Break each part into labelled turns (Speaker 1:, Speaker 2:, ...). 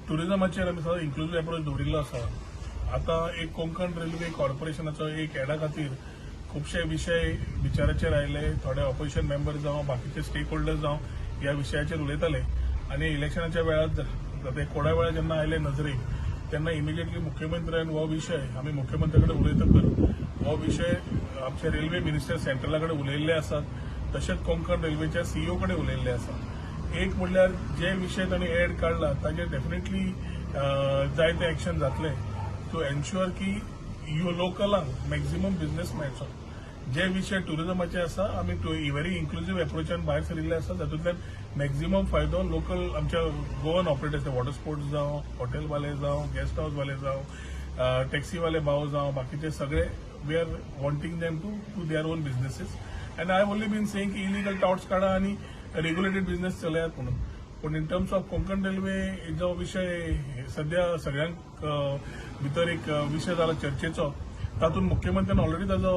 Speaker 1: टुरिजमाचेर आमी सदां inclusive approach दवरिल्लो आसा. आता एक कोंकण रेल्वे कॉर्पोरेशनाचो एक एडा खातीर खुबशे विशय विचाराचेर आयले. थोडे ऑपोजिशन मेंबर जावं बाकीचे स्टेक होल्डर्स जावं ह्या विशयाचेर उलयताले आनी इलेक्शनाच्या वेळार ते कोडा वेळा जेन्ना आयले नजरेक तेन्ना इमिजिएटली मुख्यमंत्र्यान हो विशय आमी मुख्यमंत्री कडेन उलयतकर हो विशय आमचे रेल्वे मिनिस्टर सेंट्रला कडेन उलयल्ले आसात. तशेंच कोंकण रेल्वेच्या सीईओ कडेन उलयल्ले आसात. एक म्हणल्यार जे विशय तांणी एड काडला ताजेर डेफिनेटली जायते एक्शन जातले टू एन्श्युअर की ह्यो लोकलांक मॅक्झिमम बिझनेस मेळचो. जे विशय टुरिजमाचे आसा आमी व्हेरी इन्क्लुझिव्ह अप्रोचान भायर सरिल्ले आसा. तातूंतल्यान मॅक्झिमम फायदो लोकल आमच्या गोवन ऑपरेटर्स वॉटर स्पोर्ट्स जावं हॉटेलवाले जावं गेस्ट हाऊसवाले जावं टॅक्सीवाले भाव जावं बाकीचे सगळे we are wanting them to their own businesses. And I only been saying की इलिगल टॉट्स काढा आणि रेग्युलेटेड बिझनेस चलयात म्हणून. पण in terms of Konkan railway जो विषय सध्या सगळ्यांक भितर एक विषय जाला चर्चेचो तातूंत मुख्यमंत्र्यान ऑलरेडी ताजो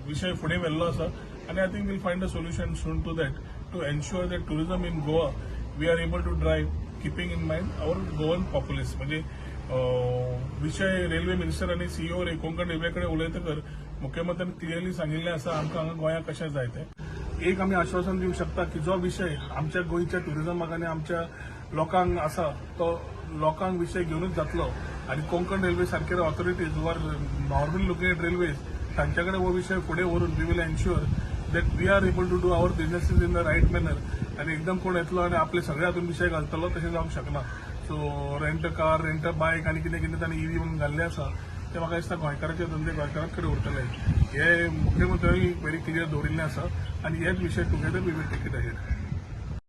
Speaker 1: विषय फुडें व्हेल्लो आसा आनी I think we'll find a solution soon to that to ensure that tourism in Goa we are able to drive keeping in mind our Goan populace. म्हणजे विषय रेल्वे मिनिस्टर आनी सीईओ कोंकण रेल्वे कडेन उलयतकर मुख्यमंत्र्यान क्लियरली सांगिल्लें आसा आमकां हांगा गोंयांत कशें जाय तें. एक आमी आश्वासन दिवंक शकता की जो विशय आमच्या गोंयच्या टुरिजमाक आनी आमच्या लोकांक आसा तो लोकांक विशय घेवनूच जातलो आनी कोंकण रेल्वे सारके ऑथॉरिटीज वर नॉर्मली लुकिंग एट रेल्वेज तांचे कडेन हो विशय फुडें व्हरून we will ensure that we are able to do our businesses in the right manner. आनी एकदम कोण येतलो आनी आपले सगळे हातूंत विशय घालतलो तशें जावंक शकना. So rent a car rent a bike आनी कितें कितें तांणी ईव्ही म्हणून घाल्लें आसा ते म्हाका दिसता गोंयकाराचे धंदे गोंयकारांच कडेन उरतले. हे मुख्यमंत्र्यांनी व्हेरी क्लियर दवरिल्लें आसा आनी हेच विशय together we will take it ahead.